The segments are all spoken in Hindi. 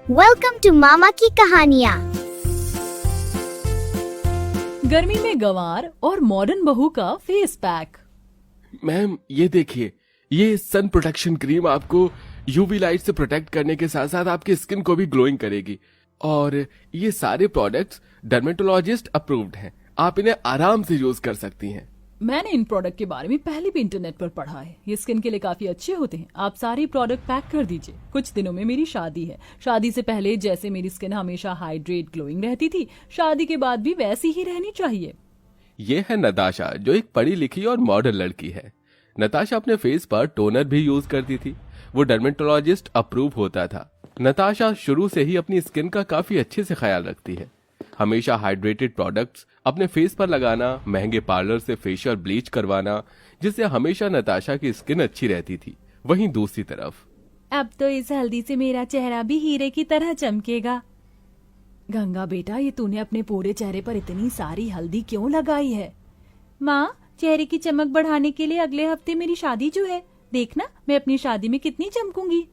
वेलकम टू मामा की कहानियाँ। गर्मी में गंवार और मॉडर्न बहू का फेस पैक। मैम ये देखिए, ये सन प्रोटेक्शन क्रीम आपको यूवी लाइट से प्रोटेक्ट करने के साथ साथ आपकी स्किन को भी ग्लोइंग करेगी। और ये सारे प्रोडक्ट्स डर्मेटोलॉजिस्ट अप्रूव्ड हैं। आप इन्हें आराम से यूज कर सकती हैं। मैंने इन प्रोडक्ट के बारे में पहले भी इंटरनेट पर पढ़ा है। ये स्किन के लिए काफी अच्छे होते हैं। आप सारे प्रोडक्ट पैक कर दीजिए। कुछ दिनों में मेरी शादी है। शादी से पहले जैसे मेरी स्किन हमेशा हाइड्रेट ग्लोइंग रहती थी, शादी के बाद भी वैसी ही रहनी चाहिए। ये है नताशा, जो एक पढ़ी लिखी और मॉडर्न लड़की है। नताशा अपने फेस पर टोनर भी यूज करती थी। वो डर्मेटोलॉजिस्ट अप्रूव होता था। नताशा शुरू से ही अपनी स्किन का काफी अच्छे से ख्याल रखती है। हमेशा हाइड्रेटेड प्रोडक्ट्स अपने फेस पर लगाना, महंगे पार्लर से फेशियल ब्लीच करवाना, जिससे हमेशा नताशा की स्किन अच्छी रहती थी। वहीं दूसरी तरफ अब तो इस हल्दी से मेरा चेहरा भी हीरे की तरह चमकेगा। गंगा बेटा, ये तूने अपने पूरे चेहरे पर इतनी सारी हल्दी क्यों लगाई है? माँ, चेहरे की चमक बढ़ाने के लिए अगले हफ्ते मेरी शादी जो है, देखना मैं अपनी शादी में कितनी चमकूंगी।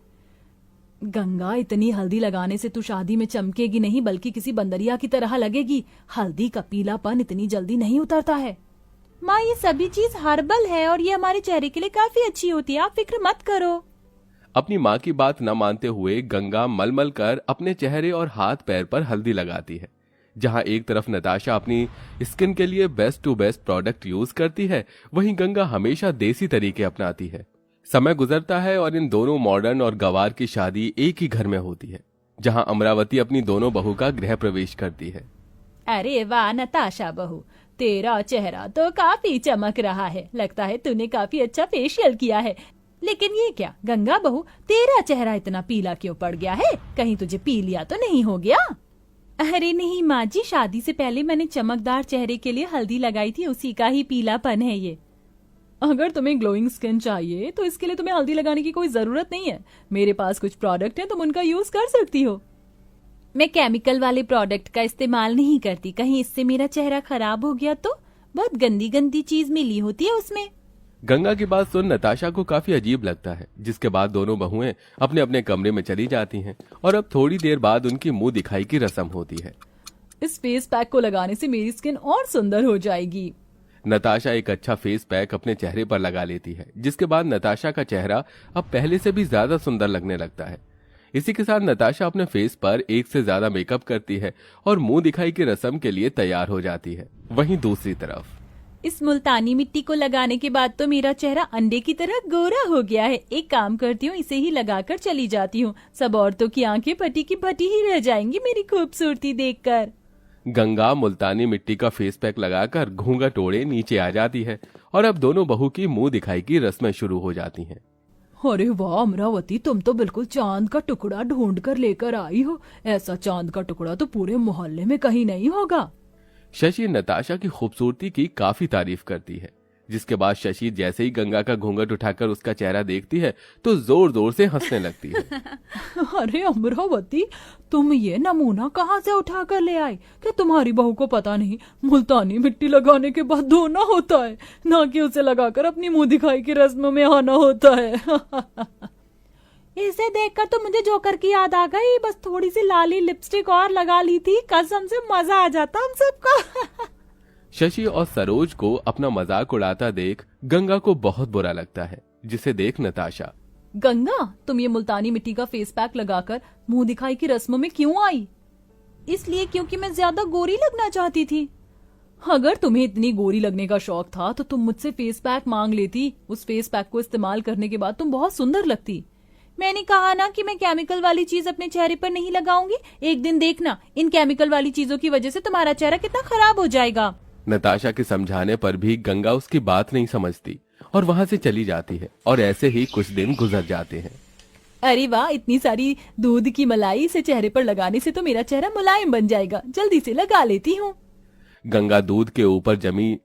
गंगा, इतनी हल्दी लगाने से तू शादी में चमकेगी नहीं बल्कि किसी बंदरिया की तरह लगेगी। हल्दी का पीलापन इतनी जल्दी नहीं उतरता है। माँ, ये सभी चीज हर्बल है और ये हमारे चेहरे के लिए काफी अच्छी होती है, आप फिक्र मत करो। अपनी माँ की बात न मानते हुए गंगा मलमल कर अपने चेहरे और हाथ पैर पर हल्दी लगाती है। जहाँ एक तरफ नताशा अपनी स्किन के लिए best to best product use करती है, वहीं गंगा हमेशा देसी तरीके अपनाती है। समय गुजरता है और इन दोनों मॉडर्न और गंवार की शादी एक ही घर में होती है, जहां अमरावती अपनी दोनों बहू का गृह प्रवेश करती है। अरे वाह नताशा बहू, तेरा चेहरा तो काफी चमक रहा है। लगता है तूने काफी अच्छा फेशियल किया है। लेकिन ये क्या गंगा बहू, तेरा चेहरा इतना पीला क्यों पड़ गया है? कहीं तुझे पी लिया तो नहीं हो गया? अरे नहीं माँ जी, शादी से पहले मैंने चमकदार चेहरे के लिए हल्दी लगाई थी, उसी का ही पीलापन है ये। अगर तुम्हें ग्लोइंग स्किन चाहिए तो इसके लिए तुम्हें हल्दी लगाने की कोई जरूरत नहीं है। मेरे पास कुछ प्रोडक्ट है, तुम उनका यूज कर सकती हो। मैं केमिकल वाले प्रोडक्ट का इस्तेमाल नहीं करती, कहीं इससे मेरा चेहरा खराब हो गया तो। बहुत गंदी गंदी चीज मिली होती है उसमें। गंगा की बात सुन नताशा को काफी अजीब लगता है, जिसके बाद दोनों बहुएं अपने अपने कमरे में चली जाती हैं और अब थोड़ी देर बाद उनकी मुंह दिखाई की रस्म होती है। इस फेस पैक को लगाने से मेरी स्किन और सुंदर हो जाएगी। नताशा एक अच्छा फेस पैक अपने चेहरे पर लगा लेती है, जिसके बाद नताशा का चेहरा अब पहले से भी ज्यादा सुंदर लगने लगता है। इसी के साथ नताशा अपने फेस पर एक से ज्यादा मेकअप करती है और मुंह दिखाई की रस्म के लिए तैयार हो जाती है। वहीं दूसरी तरफ इस मुल्तानी मिट्टी को लगाने के बाद तो मेरा चेहरा अंडे की तरह गोरा हो गया है। एक काम करती हूँ, इसे ही लगाकर चली जाती हूँ। सब औरतों की आंखें फटी की फटी ही रह जाएंगी मेरी खूबसूरती देखकर। गंगा मुल्तानी मिट्टी का फेस पैक लगाकर घूंघट ओढ़े नीचे आ जाती है और अब दोनों बहू की मुंह दिखाई की रस्में शुरू हो जाती हैं। अरे वाह अमरावती, तुम तो बिल्कुल चांद का टुकड़ा ढूंढ कर लेकर आई हो। ऐसा चांद का टुकड़ा तो पूरे मोहल्ले में कहीं नहीं होगा। शशि नताशा की खूबसूरती की काफी तारीफ करती है, जिसके बाद शशि जैसे ही गंगा का घूंघट उठाकर उसका चेहरा देखती है तो जोर जोर से हंसने लगती है। अरे अमरावती, तुम ये नमूना कहाँ से उठा कर ले आई? क्या तुम्हारी बहू को पता नहीं मुल्तानी मिट्टी लगाने के बाद धोना होता है, ना कि उसे लगाकर अपनी मुंह दिखाई की रस्म में आना होता है। इसे देखकर तो मुझे जोकर की याद आ गई। बस थोड़ी सी लाली लिपस्टिक और लगा ली थी, कसम से मजा आ जाता हम सबको। शशि और सरोज को अपना मजाक उड़ाता देख गंगा को बहुत बुरा लगता है, जिसे देख नताशा, गंगा, तुम ये मुल्तानी मिट्टी का फेस पैक लगाकर मुंह दिखाई की रस्मों में क्यों आई? इसलिए क्योंकि मैं ज्यादा गोरी लगना चाहती थी। अगर तुम्हें इतनी गोरी लगने का शौक था तो तुम मुझसे फेस पैक मांग लेती। उस फेस पैक को इस्तेमाल करने के बाद तुम बहुत सुंदर लगती। मैंने कहा ना कि मैं केमिकल वाली चीज अपने चेहरे पर नहीं लगाऊंगी। एक दिन देखना, इन केमिकल वाली चीजों की वजह से तुम्हारा चेहरा कितना खराब हो जाएगा। नताशा के समझाने पर भी गंगा उसकी बात नहीं समझती और वहां से चली जाती है और ऐसे ही कुछ दिन गुजर जाते हैं। अरे वाह, इतनी सारी दूध की मलाई से चेहरे पर लगाने से तो मेरा चेहरा मुलायम बन जाएगा। जल्दी से लगा लेती हूँ। गंगा दूध के ऊपर जमी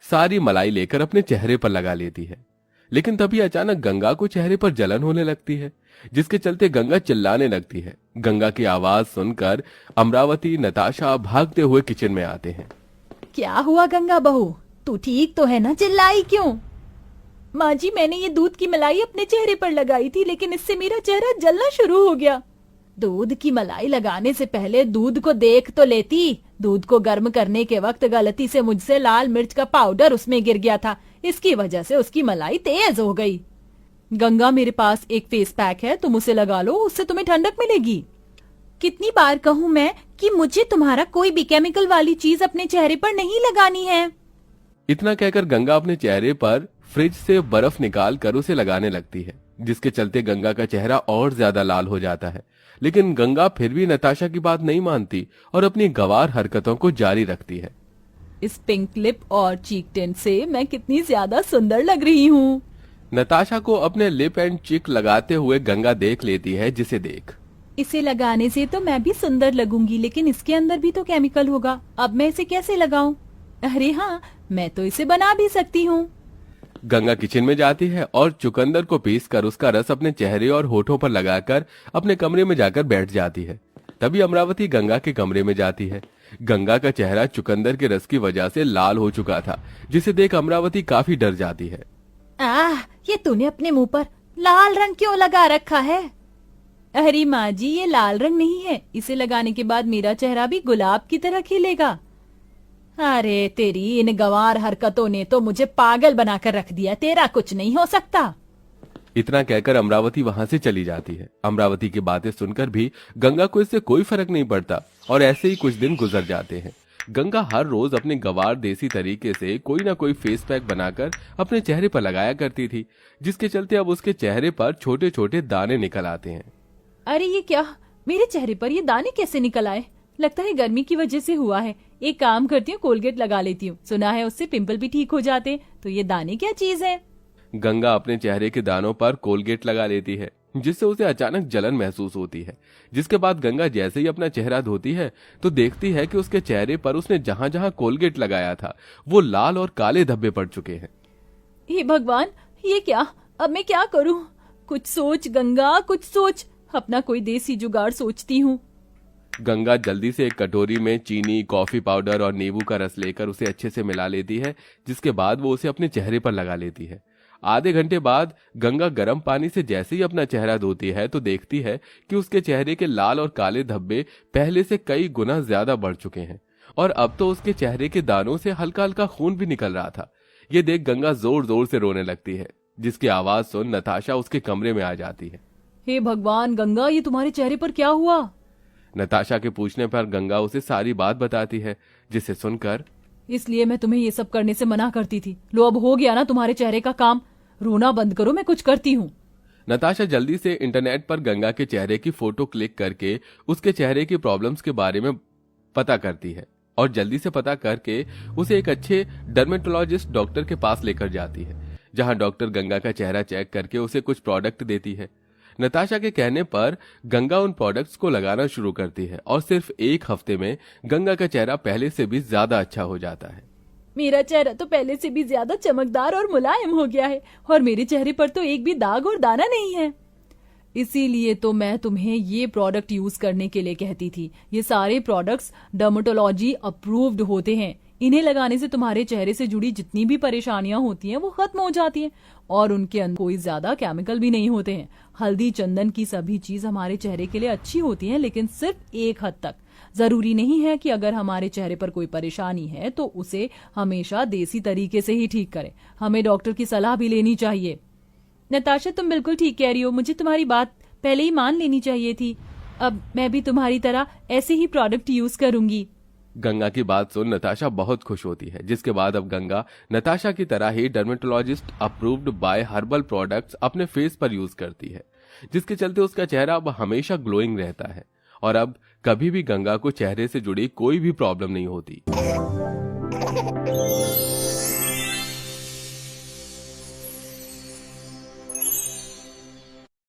सारी मलाई लेकर अपने चेहरे पर लगा लेती है, लेकिन तभी अचानक गंगा को चेहरे पर जलन होने लगती है, जिसके चलते गंगा चिल्लाने लगती है। गंगा की आवाज सुनकर अमरावती नताशा भागते हुए किचन में आते हैं। क्या हुआ गंगा बहू, तू ठीक तो है ना? चिल्लाई क्यों? माँ जी, मैंने ये दूध की मलाई अपने चेहरे पर लगाई थी, लेकिन इससे मेरा चेहरा जलना शुरू हो गया। दूध की मलाई लगाने से पहले दूध को देख तो लेती। दूध को गर्म करने के वक्त गलती से मुझसे लाल मिर्च का पाउडर उसमें गिर गया था, इसकी वजह से उसकी मलाई तेज हो गई। गंगा, मेरे पास एक फेस पैक है, तुम उसे लगा लो, उससे तुम्हें ठंडक मिलेगी। कितनी बार कहूँ मैं कि मुझे तुम्हारा कोई भी केमिकल वाली चीज अपने चेहरे पर नहीं लगानी है। इतना कहकर गंगा अपने चेहरे पर फ्रिज से बर्फ निकाल कर उसे लगाने लगती है, जिसके चलते गंगा का चेहरा और ज्यादा लाल हो जाता है। लेकिन गंगा फिर भी नताशा की बात नहीं मानती और अपनी गंवार हरकतों को जारी रखती है। इस पिंक लिप और चीक टिंट से मैं कितनी ज्यादा सुंदर लग रही हूँ। नताशा को अपने लिप एंड चिक लगाते हुए गंगा देख लेती है, जिसे देख इसे लगाने से तो मैं भी सुंदर लगूंगी, लेकिन इसके अंदर भी तो केमिकल होगा। अब मैं इसे कैसे लगाऊं? अरे हाँ, मैं तो इसे बना भी सकती हूँ। गंगा किचन में जाती है और चुकंदर को पीसकर उसका रस अपने चेहरे और होठों पर लगाकर अपने कमरे में जाकर बैठ जाती है। तभी अमरावती गंगा के कमरे में जाती है। गंगा का चेहरा चुकंदर के रस की वजह से लाल हो चुका था, जिसे देख अमरावती काफी डर जाती है। ये तूने अपने मुंह पर लाल रंग क्यों लगा रखा है? अरे माँ जी, ये लाल रंग नहीं है, इसे लगाने के बाद मेरा चेहरा भी गुलाब की तरह खिलेगा। अरे तेरी इन गंवार हरकतों ने तो मुझे पागल बनाकर रख दिया, तेरा कुछ नहीं हो सकता। इतना कहकर अमरावती वहां से चली जाती है। अमरावती की बातें सुनकर भी गंगा को इससे कोई फर्क नहीं पड़ता और ऐसे ही कुछ दिन गुजर जाते हैं। गंगा हर रोज अपने गंवार देसी तरीके से कोई ना कोई फेस पैक बनाकर अपने चेहरे पर लगाया करती थी, जिसके चलते अब उसके चेहरे पर छोटे छोटे दाने निकल आते हैं। अरे ये क्या, मेरे चेहरे पर ये दाने कैसे निकल आए? लगता है गर्मी की वजह से हुआ है। एक काम करती हूँ, कोलगेट लगा लेती हूँ, सुना है उससे पिंपल भी ठीक हो जाते। तो ये दाने क्या चीज है? गंगा अपने चेहरे के दानों पर कोलगेट लगा लेती है, जिससे उसे अचानक जलन महसूस होती है। जिसके बाद गंगा जैसे ही अपना चेहरा धोती है तो देखती है कि उसके चेहरे पर उसने जहां जहां कोलगेट लगाया था वो लाल और काले धब्बे पड़ चुके हैं। हे भगवान, ये क्या? अब मैं क्या करूं? कुछ सोच गंगा, कुछ सोच। अपना कोई देसी जुगाड़ सोचती हूँ। गंगा जल्दी से एक कटोरी में चीनी, कॉफी पाउडर और नींबू का रस लेकर उसे अच्छे से मिला लेती है, जिसके बाद वो उसे अपने चेहरे पर लगा लेती है। आधे घंटे बाद गंगा गर्म पानी से जैसे ही अपना चेहरा धोती है तो देखती है कि उसके चेहरे के लाल और काले धब्बे पहले से कई गुना ज्यादा बढ़ चुके हैं और अब तो उसके चेहरे के दानों से हल्का हल्का खून भी निकल रहा था। ये देख गंगा जोर जोर से रोने लगती है, जिसकी आवाज सुन नताशा उसके कमरे में आ जाती है। हे भगवान गंगा, ये तुम्हारे चेहरे पर क्या हुआ? नताशा के पूछने पर गंगा उसे सारी बात बताती है, जिसे सुनकर इसलिए मैं तुम्हें ये सब करने से मना करती थी। लो, अब हो गया ना तुम्हारे चेहरे का काम। रोना बंद करो, मैं कुछ करती हूँ। नताशा जल्दी से इंटरनेट पर गंगा के चेहरे की फोटो क्लिक करके उसके चेहरे की प्रॉब्लम्स के बारे में पता करती है और जल्दी से पता करके उसे एक अच्छे डर्मेटोलॉजिस्ट डॉक्टर के पास लेकर जाती है, जहां डॉक्टर गंगा का चेहरा चेक करके उसे कुछ प्रोडक्ट देती है। नताशा के कहने पर गंगा उन प्रोडक्ट्स को लगाना शुरू करती है और सिर्फ एक हफ्ते में गंगा का चेहरा पहले से भी ज्यादा अच्छा हो जाता है। मेरा चेहरा तो पहले से भी ज्यादा चमकदार और मुलायम हो गया है और मेरे चेहरे पर तो एक भी दाग और दाना नहीं है। इसीलिए तो मैं तुम्हें ये प्रोडक्ट यूज करने के लिए कहती थी। ये सारे प्रोडक्ट्स डर्मेटोलॉजी अप्रूव्ड होते हैं। इन्हें लगाने से तुम्हारे चेहरे से जुड़ी जितनी भी परेशानियां होती हैं वो खत्म हो जाती हैं और उनके अंदर कोई ज्यादा केमिकल भी नहीं होते हैं। हल्दी, चंदन की सभी चीज हमारे चेहरे के लिए अच्छी होती हैं, लेकिन सिर्फ एक हद तक। जरूरी नहीं है कि अगर हमारे चेहरे पर कोई परेशानी है तो उसे हमेशा देसी तरीके से ही ठीक करें। हमें डॉक्टर की सलाह भी लेनी चाहिए। नताशा, तुम बिल्कुल ठीक कह रही हो। मुझे तुम्हारी बात पहले ही मान लेनी चाहिए थी। अब मैं भी तुम्हारी तरह ऐसे ही प्रोडक्ट यूज करूंगी। गंगा की बात सुन नताशा बहुत खुश होती है, जिसके बाद अब गंगा नताशा की तरह ही dermatologist approved by herbal products अपने फेस पर यूज करती है, जिसके चलते उसका चेहरा अब हमेशा ग्लोइंग रहता है और अब कभी भी गंगा को चेहरे से जुड़ी कोई भी प्रॉब्लम नहीं होती।